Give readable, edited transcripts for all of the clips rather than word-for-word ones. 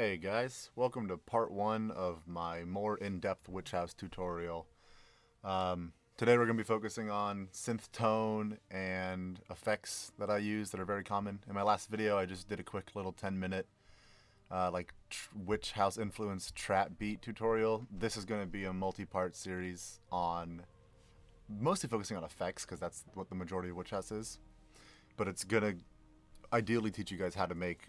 Hey guys, welcome to part one of my more in-depth witch house tutorial. Today we're going to be focusing on synth tone and effects that I use that are very common. In my last video I just did a quick little 10-minute witch house influenced trap beat tutorial. This is going to be a multi-part series on mostly focusing on effects because that's what the majority of witch house is. But it's going to ideally teach you guys how to make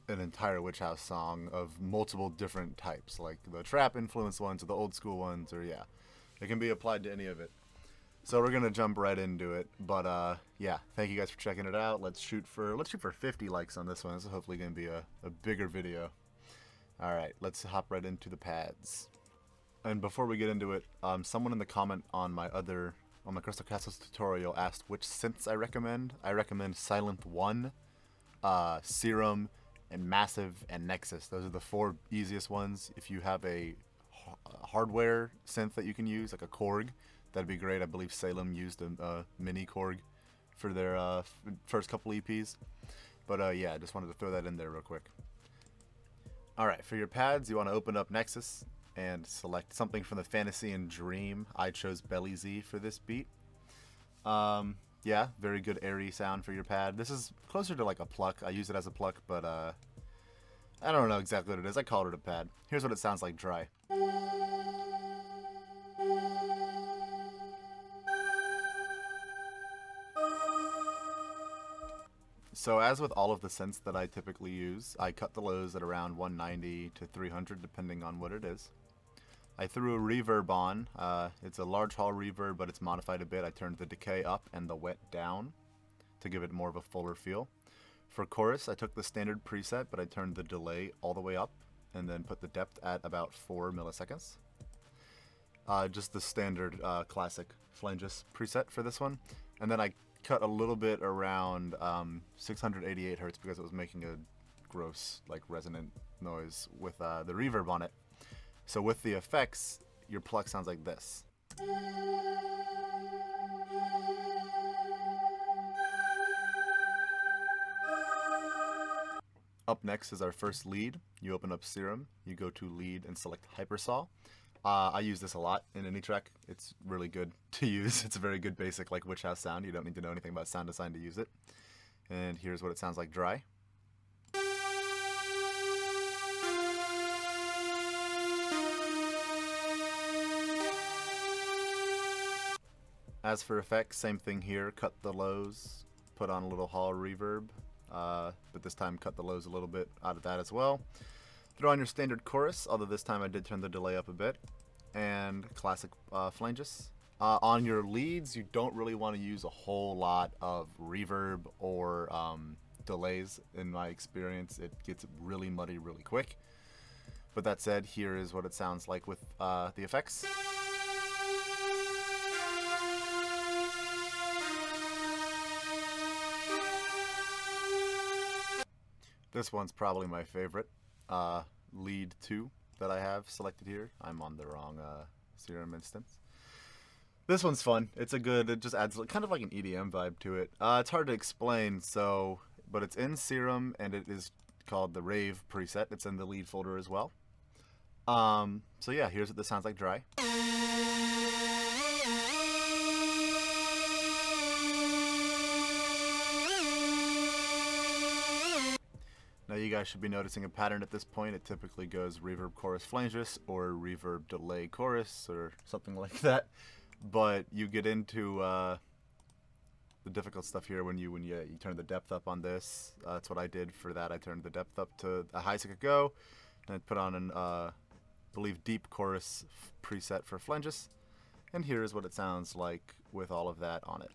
an entire witch house song of multiple different types, like the trap influenced ones or the old school ones, or yeah, it can be applied to any of it. So we're gonna jump right into it, but yeah, thank you guys for checking it out. Let's shoot for 50 likes on this one. This is hopefully gonna be a bigger video. All right, let's hop right into the pads. And before we get into it, someone in the comment on my Crystal Castles tutorial asked which synths I recommend. I recommend Silent 1, Serum, and Massive and Nexus. Those are the four easiest ones. If you have a hardware synth that you can use, like a Korg, that'd be great. I believe SALEM used a mini Korg for their first couple EPs. But yeah, I just wanted to throw that in there real quick. Alright, for your pads, you want to open up Nexus and select something from the Fantasy and Dream. I chose Belly Z for this beat. Yeah, very good airy sound for your pad. This is closer to like a pluck. I use it as a pluck, but I don't know exactly what it is. I called it a pad. Here's what it sounds like dry. So as with all of the synths that I typically use, I cut the lows at around 190 to 300 depending on what it is. I threw a reverb on. It's a large hall reverb, but it's modified a bit. I turned the decay up and the wet down to give it more of a fuller feel. For chorus, I took the standard preset, but I turned the delay all the way up and then put the depth at about 4 milliseconds. Just the standard classic flanges preset for this one. And then I cut a little bit around 688 hertz because it was making a gross, like, resonant noise with the reverb on it. So with the effects, your pluck sounds like this. Up next is our first lead. You open up Serum, you go to lead and select Hypersaw. I use this a lot in any track. It's really good to use. It's a very good basic like witch house sound. You don't need to know anything about sound design to use it. And here's what it sounds like dry. As for effects, same thing here. Cut the lows, put on a little hall reverb, but this time cut the lows a little bit out of that as well. Throw on your standard chorus, although this time I did turn the delay up a bit, and classic flanges. On your leads, you don't really want to use a whole lot of reverb or delays. In my experience, it gets really muddy really quick. But that said, here is what it sounds like with the effects. This one's probably my favorite, lead 2 that I have selected here. I'm on the wrong Serum instance. This one's fun. It's a good, it just adds kind of like an EDM vibe to it. It's hard to explain, but it's in Serum and it is called the Rev preset. It's in the lead folder as well. So yeah, here's what this sounds like dry. Now you guys should be noticing a pattern at this point. It typically goes reverb chorus flanges or reverb delay chorus or something like that. But you get into the difficult stuff here when you turn the depth up on this. That's what I did for that. I turned the depth up to the highest it could go, and I put on an I believe deep chorus preset for flanges. And here is what it sounds like with all of that on it.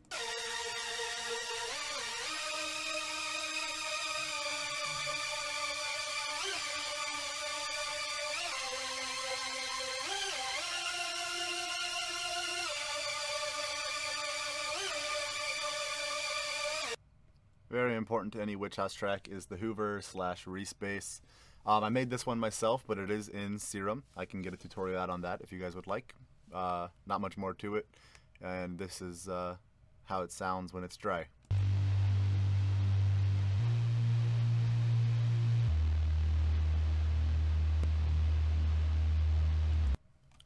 Very important to any witch house track is the Hoover / respace. I made this one myself, but it is in Serum. I can get a tutorial out on that if you guys would like. Not much more to it, and this is how it sounds when it's dry.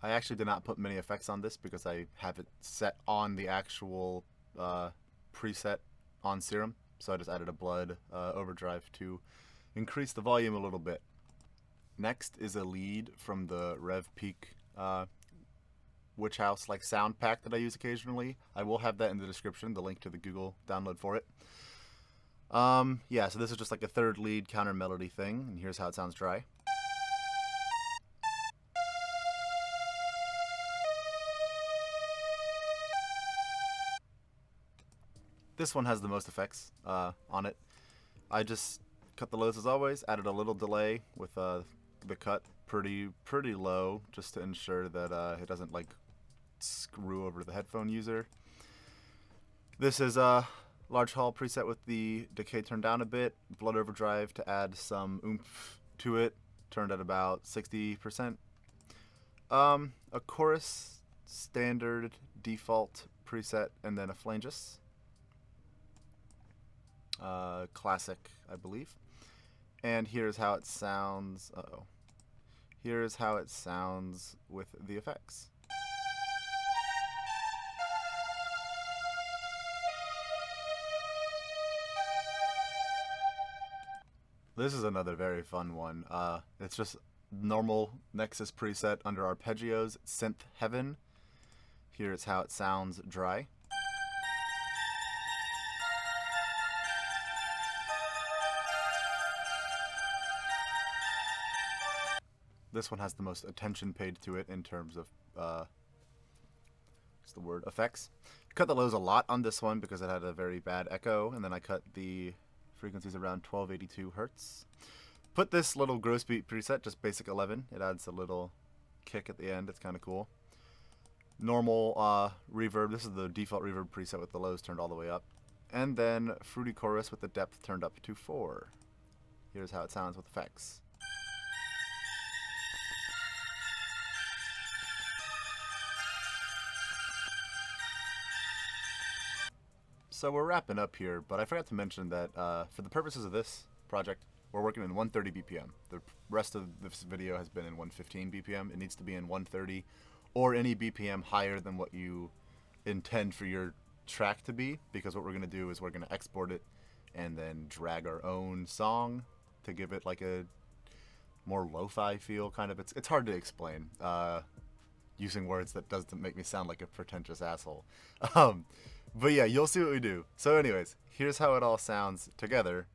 I actually did not put many effects on this because I have it set on the actual preset on Serum. So I just added a blood overdrive to increase the volume a little bit. Next is a lead from the Rev Peak Witch House like sound pack that I use occasionally. I will have that in the description, the link to the Google download for it. Yeah, so this is just like a third lead counter melody thing, and here's how it sounds dry. This one has the most effects on it. I just cut the lows as always, added a little delay with the cut pretty low just to ensure that it doesn't like screw over the headphone user. This is a large hall preset with the decay turned down a bit, blood overdrive to add some oomph to it, turned at about 60%. A chorus standard default preset, and then a flanges. Classic, I believe. And here's how it sounds. Here's how it sounds with the effects. This is another very fun one. It's just normal Nexus preset under arpeggios, synth heaven. Here's how it sounds dry. This one has the most attention paid to it in terms of, what's the word, effects. Cut the lows a lot on this one because it had a very bad echo, and then I cut the frequencies around 1282 hertz. Put this little gross beat preset, just basic 11. It adds a little kick at the end. It's kind of cool. Normal reverb. This is the default reverb preset with the lows turned all the way up. And then fruity chorus with the depth turned up to 4. Here's how it sounds with effects. So we're wrapping up here, but I forgot to mention that for the purposes of this project, we're working in 130 BPM. The rest of this video has been in 115 BPM. It needs to be in 130 or any BPM higher than what you intend for your track to be, because what we're going to do is we're going to export it and then drag our own song to give it like a more lo-fi feel, kind of. It's hard to explain using words that doesn't make me sound like a pretentious asshole. But yeah, you'll see what we do. So anyways, here's how it all sounds together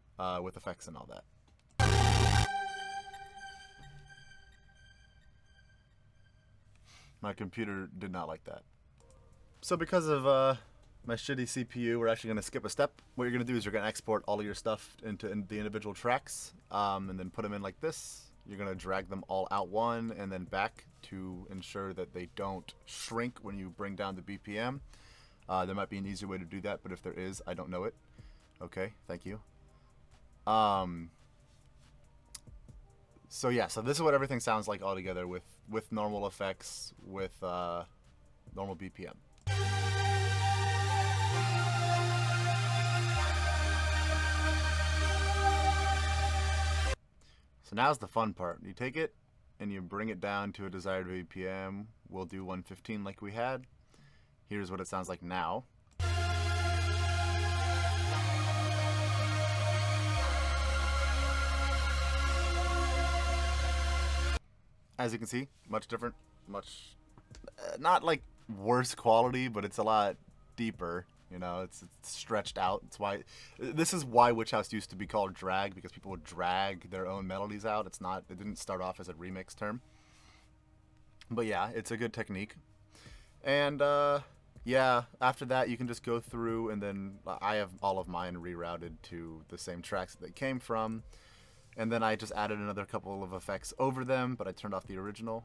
with effects and all that. My computer did not like that. So because of my shitty CPU, we're actually going to skip a step. What you're going to do is you're going to export all of your stuff into the individual tracks and then put them in like this. You're going to drag them all out one and then back to ensure that they don't shrink when you bring down the BPM. There might be an easier way to do that, but if there is, I don't know it. Okay, thank you. So yeah, so this is what everything sounds like all together with normal effects, with normal BPM. So now's the fun part. You take it and you bring it down to a desired BPM. We'll do 115 like we had. Here's what it sounds like now. As you can see, much different, much, not like worse quality, but it's a lot deeper. You know, it's stretched out. It's why, this is why Witch House used to be called drag, because people would drag their own melodies out. It didn't start off as a remix term. But yeah, it's a good technique. And, yeah, after that you can just go through, and then I have all of mine rerouted to the same tracks that they came from, and then I just added another couple of effects over them, but I turned off the original.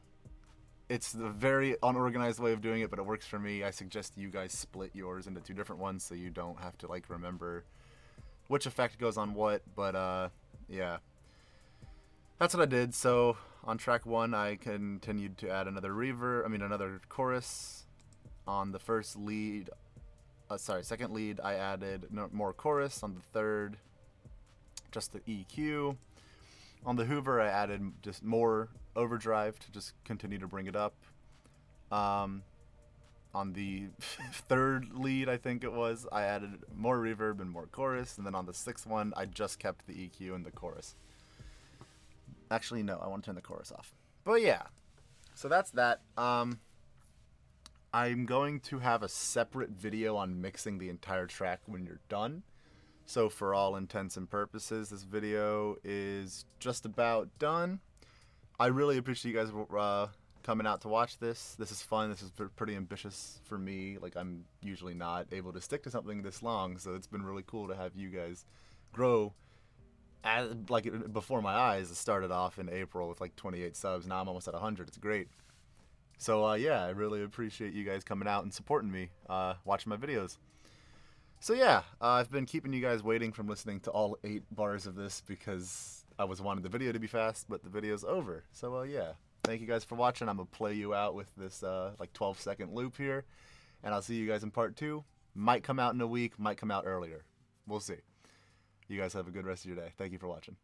It's a very unorganized way of doing it, but it works for me. I suggest you guys split yours into 2 different ones so you don't have to like remember which effect goes on what, but yeah. That's what I did. So on track 1 I continued to add another another chorus. On the first lead, second lead, I added more chorus. On the third, just the EQ. On the Hoover, I added just more overdrive to just continue to bring it up. On the third lead, I think it was, I added more reverb and more chorus, and then on the sixth one, I just kept the EQ and the chorus. Actually, no, I want to turn the chorus off. But yeah, so that's that. I'm going to have a separate video on mixing the entire track when you're done. So for all intents and purposes, this video is just about done. I really appreciate you guys coming out to watch this. This is fun. This is pretty ambitious for me. Like, I'm usually not able to stick to something this long, so it's been really cool to have you guys grow. Before my eyes, it started off in April with like 28 subs. Now I'm almost at 100. It's great. So yeah, I really appreciate you guys coming out and supporting me, watching my videos. So yeah, I've been keeping you guys waiting from listening to all 8 bars of this because I was wanting the video to be fast, but the video's over. So yeah. Thank you guys for watching. I'm going to play you out with this like 12-second loop here. And I'll see you guys in part 2. Might come out in a week, might come out earlier. We'll see. You guys have a good rest of your day. Thank you for watching.